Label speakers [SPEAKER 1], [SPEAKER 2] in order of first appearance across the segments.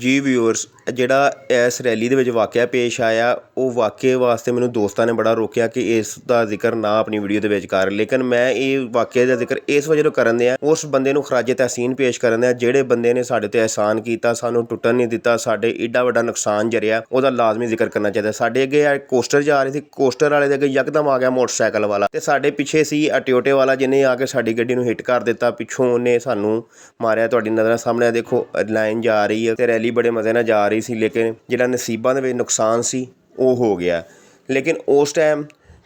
[SPEAKER 1] ਜੀ ਵਿਊਅਰਸ, ਜਿਹੜਾ ਇਸ ਰੈਲੀ ਦੇ ਵਿੱਚ ਵਾਕਿਆ ਪੇਸ਼ ਆਇਆ ਉਹ ਵਾਕਿਏ ਵਾਸਤੇ ਮੈਨੂੰ ਦੋਸਤਾਂ ਨੇ ਬੜਾ ਰੋਕਿਆ ਕਿ ਇਸ ਦਾ ਜ਼ਿਕਰ ਨਾ ਆਪਣੀ ਵੀਡੀਓ ਦੇ ਵਿੱਚ ਕਰ, ਲੇਕਿਨ ਮੈਂ ਇਹ ਵਾਕਿਏ ਦਾ ਜ਼ਿਕਰ ਇਸ ਵਜ੍ਹਾ ਤੋਂ ਕਰਨ ਦਿਆਂ, ਉਸ ਬੰਦੇ ਨੂੰ ਖਰਾਜੇ ਤਹਿਸੀਨ ਪੇਸ਼ ਕਰਨ ਦਿਆਂ ਜਿਹੜੇ ਬੰਦੇ ਨੇ ਸਾਡੇ ਤੇ ਅਹਿਸਾਨ ਕੀਤਾ, ਸਾਨੂੰ ਟੁੱਟਣ ਨਹੀਂ ਦਿੱਤਾ, ਸਾਡੇ ਏਡਾ ਵੱਡਾ ਨੁਕਸਾਨ ਜਰਿਆ, ਉਹਦਾ ਲਾਜ਼ਮੀ ਜ਼ਿਕਰ ਕਰਨਾ ਚਾਹੀਦਾ। ਸਾਡੇ ਅੱਗੇ ਕੋਸਟਰ ਜਾ ਰਹੇ ਸੀ, ਕੋਸਟਰ ਵਾਲੇ ਦੇ ਅੱਗੇ ਯਕਦਮ ਆ ਗਿਆ ਮੋਟਰਸਾਈਕਲ ਵਾਲਾ, ਤੇ ਸਾਡੇ ਪਿੱਛੇ ਸੀ ਟੋਯੋਟੇ ਵਾਲਾ ਜਿਹਨੇ ਆ ਕੇ ਸਾਡੀ ਗੱਡੀ ਨੂੰ ਹਿੱਟ ਕਰ ਦਿੱਤਾ, ਪਿੱਛੋਂ ਉਹਨੇ ਸਾਨੂੰ ਮਾਰਿਆ। ਤੁਹਾਡੀ ਨਜ਼ਰਾਂ ਸਾਹਮਣੇ ਦੇਖੋ ਲਾਈਨ ਜਾ ਰਹੀ ਹੈ ਤੇ ਰੈਲੀ ਬੜੇ ਮਜ਼ੇ ਨਾਲ ਜਾ ਰਹੀ ਸੀ, ਲੇਕਿਨ ਜਿਹੜਾ ਨਸੀਬਾਂ ਦੇ ਵਿੱਚ ਨੁਕਸਾਨ ਸੀ ਉਹ ਹੋ ਗਿਆ। ਲੇਕਿਨ ਉਸ ਟਾਈਮ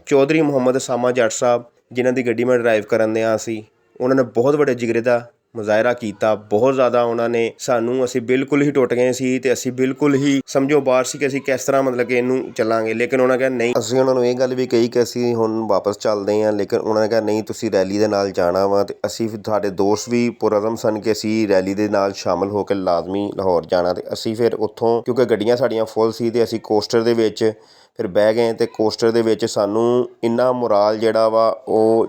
[SPEAKER 1] ਚੌਧਰੀ ਮੁਹੰਮਦ ਸਾਮਾ ਜੱਟ ਸਾਹਿਬ ਜਿਨ੍ਹਾਂ ਦੀ ਗੱਡੀ ਮੈਂ ਡਰਾਈਵ ਕਰਨ ਦਿਆਂ ਸੀ, ਉਹਨਾਂ ਨੇ ਬਹੁਤ ਵੱਡੇ ਜਿਗਰੇ ਦਾ ਮੁਜ਼ਾਹਰਾ ਕੀਤਾ, ਬਹੁਤ ਜ਼ਿਆਦਾ ਉਹਨਾਂ ਨੇ ਸਾਨੂੰ, ਅਸੀਂ ਬਿਲਕੁਲ ਹੀ ਟੁੱਟ ਗਏ ਸੀ ਤੇ ਅਸੀਂ ਬਿਲਕੁਲ ਹੀ ਸਮਝੋ ਬਾਹਰ ਸੀ ਕਿ ਅਸੀਂ ਕਿਸ ਤਰ੍ਹਾਂ ਮਤਲਬ ਕਿ ਇਹਨੂੰ ਚੱਲਾਂਗੇ। ਲੇਕਿਨ ਉਹਨਾਂ ਕਿਹਾ ਨਹੀਂ। ਅਸੀਂ ਉਹਨਾਂ ਨੂੰ ਇਹ ਗੱਲ ਵੀ ਕਹੀ ਕਿ ਅਸੀਂ ਹੁਣ ਵਾਪਸ ਚੱਲਦੇ ਹਾਂ, ਲੇਕਿਨ ਉਹਨਾਂ ਨੇ ਕਿਹਾ ਨਹੀਂ, ਤੁਸੀਂ ਰੈਲੀ ਦੇ ਨਾਲ ਜਾਣਾ ਵਾ। ਤੇ ਅਸੀਂ ਸਾਡੇ ਦੋਸਤ ਵੀ ਪੁਰਅਜ਼ਮ ਸਨ ਕਿ ਅਸੀਂ ਰੈਲੀ ਦੇ ਨਾਲ ਸ਼ਾਮਲ ਹੋ ਕੇ ਲਾਜ਼ਮੀ ਲਾਹੌਰ ਜਾਣਾ। ਤੇ ਅਸੀਂ ਫਿਰ ਉੱਥੋਂ, ਕਿਉਂਕਿ ਗੱਡੀਆਂ ਸਾਡੀਆਂ ਫੁੱਲ ਸੀ, ਤੇ ਅਸੀਂ ਕੋਸਟਰ ਦੇ ਵਿੱਚ ਫਿਰ ਬਹਿ ਗਏ। ਤੇ ਕੋਸਟਰ ਦੇ ਵਿੱਚ ਸਾਨੂੰ ਇੰਨਾ ਮੁਰਾਲ ਜਿਹੜਾ ਵਾ ਉਹ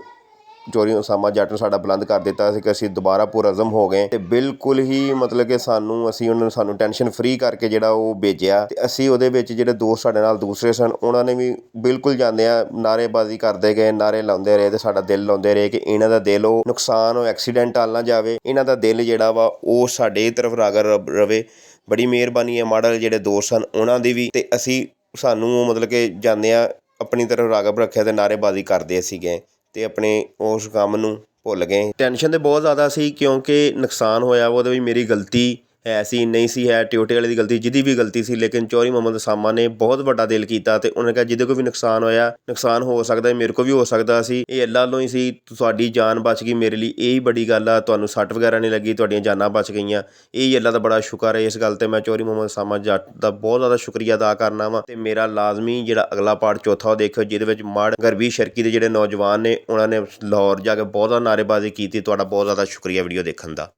[SPEAKER 1] ਚੌਧਰੀ ਸਾਮਾ ਜੱਟ ਨੂੰ ਸਾਡਾ ਬੁਲੰਦ ਕਰ ਦਿੱਤਾ ਸੀ ਕਿ ਅਸੀਂ ਦੁਬਾਰਾ ਪੁਰਅਜ਼ਮ ਹੋ ਗਏ। ਤੇ ਬਿਲਕੁਲ ਹੀ ਮਤਲਬ ਕਿ ਅਸੀਂ ਉਹਨਾਂ ਨੂੰ ਸਾਨੂੰ ਟੈਨਸ਼ਨ ਫਰੀ ਕਰਕੇ ਜਿਹੜਾ ਉਹ ਭੇਜਿਆ। ਤੇ ਅਸੀਂ ਉਹਦੇ ਵਿੱਚ ਜਿਹੜੇ ਦੋਸਤ ਸਾਡੇ ਨਾਲ ਦੂਸਰੇ ਸਨ, ਉਹਨਾਂ ਨੇ ਵੀ ਬਿਲਕੁਲ ਜਾਂਦਿਆਂ ਨਾਅਰੇਬਾਜ਼ੀ ਕਰਦੇ ਗਏ, ਨਾਅਰੇ ਲਾਉਂਦੇ ਰਹੇ ਤੇ ਸਾਡਾ ਦਿਲ ਲਾਉਂਦੇ ਰਹੇ ਕਿ ਇਹਨਾਂ ਦਾ ਦਿਲ ਉਹ ਨੁਕਸਾਨ, ਉਹ ਐਕਸੀਡੈਂਟ ਵੱਲ ਨਾ ਜਾਵੇ, ਇਹਨਾਂ ਦਾ ਦਿਲ ਜਿਹੜਾ ਵਾ ਉਹ ਸਾਡੇ ਤਰਫ ਰਾਗਰ ਰਵੇ। ਬੜੀ ਮਿਹਰਬਾਨੀ ਹੈ ਮਾਡਲ ਜਿਹੜੇ ਦੋਸਤ ਸਨ ਉਹਨਾਂ ਦੀ ਵੀ। ਤੇ ਅਸੀਂ ਸਾਨੂੰ ਮਤਲਬ ਕਿ ਜਾਂਦਿਆਂ ਆਪਣੀ ਤਰਫ ਰਾਗਬ ਰੱਖਿਆ ਤੇ ਨਾਅਰੇਬਾਜ਼ੀ ਕਰਦੇ ਸੀਗੇ ਤੇ ਆਪਣੇ ਉਸ ਕੰਮ ਨੂੰ ਭੁੱਲ ਗਏ। ਟੈਨਸ਼ਨ ਤਾਂ ਬਹੁਤ ਜ਼ਿਆਦਾ ਸੀ ਕਿਉਂਕਿ ਨੁਕਸਾਨ ਹੋਇਆ ਉਹਦੇ ਵੀ ਮੇਰੀ ਗਲਤੀ ਹੈ ਸੀ ਨਹੀਂ ਸੀ, ਹੈ ਟੋਯੋਟੇ ਵਾਲੇ ਦੀ ਗਲਤੀ, ਜਿਹਦੀ ਵੀ ਗਲਤੀ ਸੀ। ਲੇਕਿਨ ਚੌਧਰੀ ਮੁਹੰਮਦ ਸਾਮਾ ਨੇ ਬਹੁਤ ਵੱਡਾ ਦਿਲ ਕੀਤਾ ਤੇ ਉਹਨੇ ਕਿਹਾ ਜਿਹਦੇ ਕੋਲ ਵੀ ਨੁਕਸਾਨ ਹੋਇਆ, ਨੁਕਸਾਨ ਹੋ ਸਕਦਾ ਮੇਰੇ ਕੋਲ ਵੀ ਹੋ ਸਕਦਾ ਸੀ, ਇਹ ਅੱਲਾ ਵੱਲੋਂ ਹੀ ਸੀ, ਤੁਹਾਡੀ ਜਾਨ ਬਚ ਗਈ, ਮੇਰੇ ਲਈ ਇਹ ਹੀ ਬੜੀ ਗੱਲ ਆ, ਤੁਹਾਨੂੰ ਸੱਟ ਵਗੈਰਾ ਨਹੀਂ ਲੱਗੀ, ਤੁਹਾਡੀਆਂ ਜਾਨਾਂ ਬਚ ਗਈਆਂ, ਇਹ ਹੀ ਅੱਲਾ ਦਾ ਬੜਾ ਸ਼ੁਕਰ ਹੈ। ਇਸ ਗੱਲ 'ਤੇ ਮੈਂ ਚੌਧਰੀ ਮੁਹੰਮਦ ਸਾਮਾ ਜੱਟ ਦਾ ਬਹੁਤ ਜ਼ਿਆਦਾ ਸ਼ੁਕਰੀਆ ਅਦਾ ਕਰਨਾ ਵਾ। ਤੇ ਮੇਰਾ ਲਾਜ਼ਮੀ ਜਿਹੜਾ ਅਗਲਾ ਪਾਰਟ ਚੌਥਾ ਉਹ ਦੇਖਿਓ, ਜਿਹਦੇ ਵਿੱਚ ਮੜ ਗਰਬੀ ਸ਼ਰਕੀ ਦੇ ਜਿਹੜੇ ਨੌਜਵਾਨ ਨੇ ਉਹਨਾਂ ਨੇ ਲਾਹੌਰ ਜਾ ਕੇ ਬਹੁਤ ਜ਼ਿਆਦਾ ਨਾਅਰੇਬਾਜ਼ੀ ਕੀਤੀ। ਤੁਹਾਡਾ ਬਹੁਤ ਜ਼ਿਆਦਾ ਸ਼ੁਕਰੀਆ ਵੀਡੀਓ ਦੇਖਣ ਦਾ।